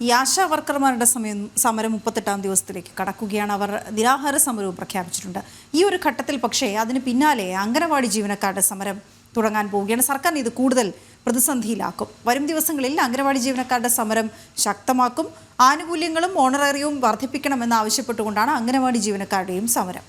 ഈ ആശാ വർക്കർമാരുടെ സമരം 38-ാം ദിവസത്തിലേക്ക് കടക്കുകയാണ്. അവർ നിരാഹാര സമരവും പ്രഖ്യാപിച്ചിട്ടുണ്ട്. ഈ ഒരു ഘട്ടത്തിൽ പക്ഷേ അതിന് പിന്നാലെ അംഗനവാടി ജീവനക്കാരുടെ സമരം തുടങ്ങാൻ പോവുകയാണ്. സർക്കാർ ഇത് കൂടുതൽ പ്രതിസന്ധിയിലാക്കും. വരും ദിവസങ്ങളിൽ അംഗനവാടി ജീവനക്കാരുടെ സമരം ശക്തമാക്കും. ആനുകൂല്യങ്ങളും ഓണറേറിയവും വർദ്ധിപ്പിക്കണമെന്ന് ആവശ്യപ്പെട്ടുകൊണ്ടാണ് അംഗനവാടി ജീവനക്കാരുടെയും സമരം.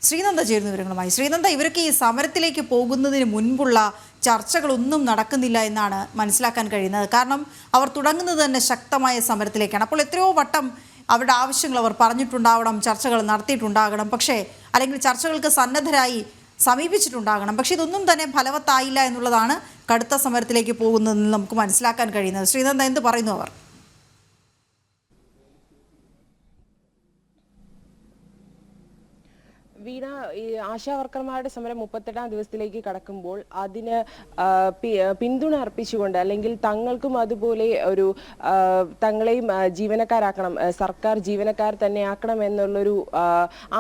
ശ്രീനന്ദ ചേരുന്ന വിവരങ്ങളുമായി. ശ്രീനന്ദ, ഇവരൊക്കെ ഈ സമരത്തിലേക്ക് പോകുന്നതിന് മുൻപുള്ള ചർച്ചകളൊന്നും നടക്കുന്നില്ല എന്നാണ് മനസ്സിലാക്കാൻ കഴിയുന്നത്. കാരണം അവർ തുടങ്ങുന്നത് തന്നെ ശക്തമായ സമരത്തിലേക്കാണ്. അപ്പോൾ എത്രയോ വട്ടം അവരുടെ ആവശ്യങ്ങൾ അവർ പറഞ്ഞിട്ടുണ്ടാവണം, ചർച്ചകൾ നടത്തിയിട്ടുണ്ടാകണം, പക്ഷേ അല്ലെങ്കിൽ ചർച്ചകൾക്ക് സന്നദ്ധരായി സമീപിച്ചിട്ടുണ്ടാകണം. പക്ഷേ ഇതൊന്നും തന്നെ ഫലവത്തായില്ല എന്നുള്ളതാണ് കടുത്ത സമരത്തിലേക്ക് പോകുന്നതെന്ന് നമുക്ക് മനസ്സിലാക്കാൻ കഴിയുന്നത്. ശ്രീനന്ദ, എന്ത് പറയുന്നു അവർ? വീണ, ഈ ആശാ വർക്കർമാരുടെ സമരം 38-ാം ദിവസത്തിലേക്ക് കടക്കുമ്പോൾ അതിന് പിന്തുണ അർപ്പിച്ചുകൊണ്ട് അല്ലെങ്കിൽ തങ്ങൾക്കും അതുപോലെ ഒരു തങ്ങളെയും ജീവനക്കാരാക്കണം, സർക്കാർ ജീവനക്കാർ തന്നെ ആക്കണം എന്നുള്ളൊരു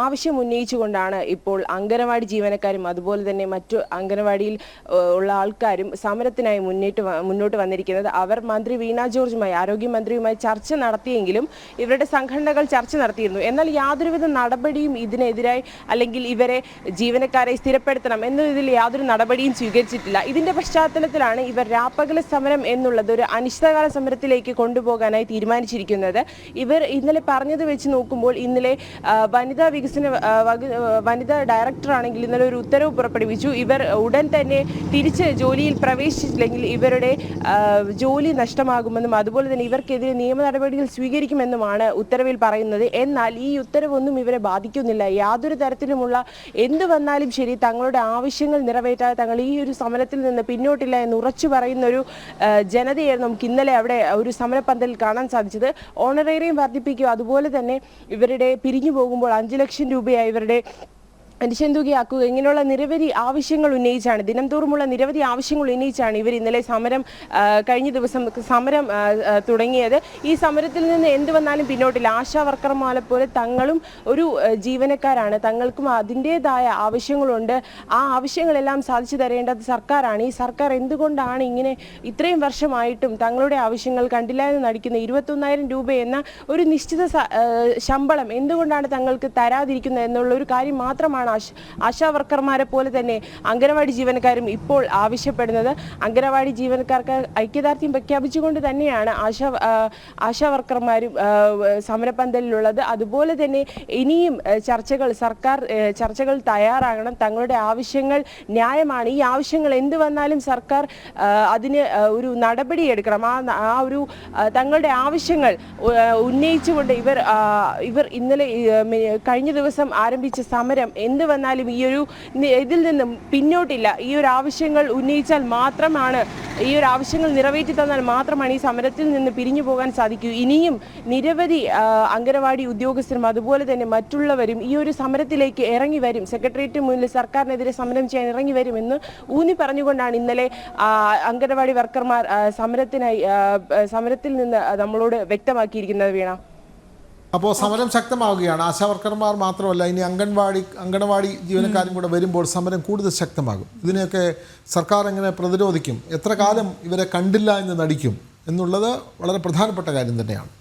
ആവശ്യം ഉന്നയിച്ചുകൊണ്ടാണ് ഇപ്പോൾ അംഗനവാടി ജീവനക്കാരും അതുപോലെ തന്നെ മറ്റു അംഗനവാടിയിൽ ഉള്ള ആൾക്കാരും സമരത്തിനായി മുന്നോട്ട് വന്നിരിക്കുന്നത്. അവർ മന്ത്രി വീണ ജോർജുമായി, ആരോഗ്യമന്ത്രിയുമായി ചർച്ച നടത്തിയെങ്കിലും ഇവരുടെ സംഘടനകൾ ചർച്ച നടത്തിയിരുന്നു. എന്നാൽ യാതൊരുവിധ നടപടിയും ഇതിനെതിരായി അല്ലെങ്കിൽ ഇവരെ ജീവനക്കാരെ സ്ഥിരപ്പെടുത്തണം എന്നതിൽ യാതൊരു നടപടിയും സ്വീകരിച്ചിട്ടില്ല. ഇതിന്റെ പശ്ചാത്തലത്തിലാണ് ഇവർ രാപ്പകല സമരം എന്നുള്ളത് ഒരു അനിശ്ചിതകാല സമരത്തിലേക്ക് കൊണ്ടുപോകാനായി തീരുമാനിച്ചിരിക്കുന്നത്. ഇവർ ഇന്നലെ പറഞ്ഞത് വെച്ച് നോക്കുമ്പോൾ ഇന്നലെ വനിതാ ഡയറക്ടറാണെങ്കിൽ ഇന്നലെ ഒരു ഉത്തരവ് പുറപ്പെടുവിച്ചു. ഇവർ ഉടൻ തന്നെ തിരിച്ച് ജോലിയിൽ പ്രവേശിച്ചില്ലെങ്കിൽ ഇവരുടെ ജോലി നഷ്ടമാകുമെന്നും അതുപോലെ തന്നെ ഇവർക്കെതിരെ നിയമ നടപടികൾ സ്വീകരിക്കുമെന്നുമാണ് ഉത്തരവിൽ പറയുന്നത്. എന്നാൽ ഈ ഉത്തരവൊന്നും ഇവരെ ബാധിക്കുന്നില്ല. യാതൊരു തരത്തിലുമുള്ള എന്ത് വന്നാലും ശരി തങ്ങളുടെ ആവശ്യങ്ങൾ നിറവേറ്റാതെ തങ്ങൾ ഈ ഒരു സമരത്തിൽ നിന്ന് പിന്നോട്ടില്ല എന്ന് ഉറച്ചു പറയുന്ന ഒരു ജനതയായിരുന്നു നമുക്ക് ഇന്നലെ അവിടെ ഒരു സമരപ്പന്തലിൽ കാണാൻ സാധിച്ചത്. ഓണറേറിയം വർദ്ധിപ്പിക്കുക, അതുപോലെ തന്നെ ഇവരുടെ പിരിഞ്ഞു പോകുമ്പോൾ 5 ലക്ഷം രൂപയായി ഇവരുടെ അരിശന്തുകയാക്കുക, ഇങ്ങനെയുള്ള നിരവധി ആവശ്യങ്ങൾ ഉന്നയിച്ചാണ്, ദിനം തോറുമുള്ള നിരവധി ആവശ്യങ്ങൾ ഉന്നയിച്ചാണ് ഇവർ ഇന്നലെ കഴിഞ്ഞ ദിവസം സമരം തുടങ്ങിയത്. ഈ സമരത്തിൽ നിന്ന് എന്ത് വന്നാലും പിന്നോട്ടില്ല. ആശാ വർക്കർമാരെ പോലെ തങ്ങളും ഒരു ജീവനക്കാരാണ്, തങ്ങൾക്കും അതിൻ്റെതായ ആവശ്യങ്ങളുണ്ട്. ആ ആവശ്യങ്ങളെല്ലാം സാധിച്ചു തരേണ്ടത് സർക്കാരാണ്. ഈ സർക്കാർ എന്തുകൊണ്ടാണ് ഇങ്ങനെ ഇത്രയും വർഷമായിട്ടും തങ്ങളുടെ ആവശ്യങ്ങൾ കണ്ടില്ല എന്ന് നടിക്കുന്ന 21,000 രൂപ എന്ന ഒരു നിശ്ചിത ശമ്പളം എന്തുകൊണ്ടാണ് തങ്ങൾക്ക് തരാതിരിക്കുന്നത് എന്നുള്ള ഒരു കാര്യം മാത്രമാണ് ആശാ വർക്കർമാരെ പോലെ തന്നെ അംഗനവാടി ജീവനക്കാരും ഇപ്പോൾ ആവശ്യപ്പെടുന്നത്. അംഗനവാടി ജീവനക്കാർക്ക് ഐക്യദാർഢ്യം പ്രഖ്യാപിച്ചുകൊണ്ട് തന്നെയാണ് ആശാ വർക്കർമാരും സമരപന്തലിലുള്ളത്. അതുപോലെ തന്നെ ഇനിയും സർക്കാർ ചർച്ചകൾ തയ്യാറാകണം. തങ്ങളുടെ ആവശ്യങ്ങൾ ന്യായമാണ്. ഈ ആവശ്യങ്ങൾ എന്ത് വന്നാലും സർക്കാർ അതിന് ഒരു നടപടി എടുക്കണം. ആ ഒരു തങ്ങളുടെ ആവശ്യങ്ങൾ ഉന്നയിച്ചുകൊണ്ട് ഇവർ ഇന്നലെ കഴിഞ്ഞ ദിവസം ആരംഭിച്ച സമരം എന്ത് വന്നാലും ഇതിൽ നിന്നും പിന്നോട്ടില്ല. ഈ ഒരു ആവശ്യങ്ങൾ ഉന്നയിച്ചാൽ മാത്രമാണ്, ഈ ഒരു ആവശ്യങ്ങൾ നിറവേറ്റി തന്നാൽ മാത്രമാണ് ഈ സമരത്തിൽ നിന്ന് പിരിഞ്ഞു പോകാൻ സാധിക്കൂ. ഇനിയും നിരവധി അംഗനവാടി ഉദ്യോഗസ്ഥരും അതുപോലെ തന്നെ മറ്റുള്ളവരും ഈ ഒരു സമരത്തിലേക്ക് ഇറങ്ങി വരും, സെക്രട്ടേറിയറ്റ് മുന്നിൽ സർക്കാരിനെതിരെ സമരം ചെയ്യാൻ ഇറങ്ങി വരും എന്ന് ഊന്നി പറഞ്ഞുകൊണ്ടാണ് ഇന്നലെ അംഗനവാടി വർക്കർമാർ സമരത്തിൽ നിന്ന് നമ്മളോട് വ്യക്തമാക്കിയിരിക്കുന്നത്. വീണ, അപ്പോൾ സമരം ശക്തമാവുകയാണ്. ആശാ വർക്കർമാർ മാത്രമല്ല, ഇനി അംഗനവാടി ജീവനക്കാരും കൂടെ വരുമ്പോൾ സമരം കൂടുതൽ ശക്തമാകും. ഇതിനെയൊക്കെ സർക്കാർ എങ്ങനെ പ്രതിരോധിക്കും, എത്ര കാലം ഇവരെ കണ്ടില്ല എന്ന് നടിക്കും എന്നുള്ളത് വളരെ പ്രധാനപ്പെട്ട കാര്യം തന്നെയാണ്.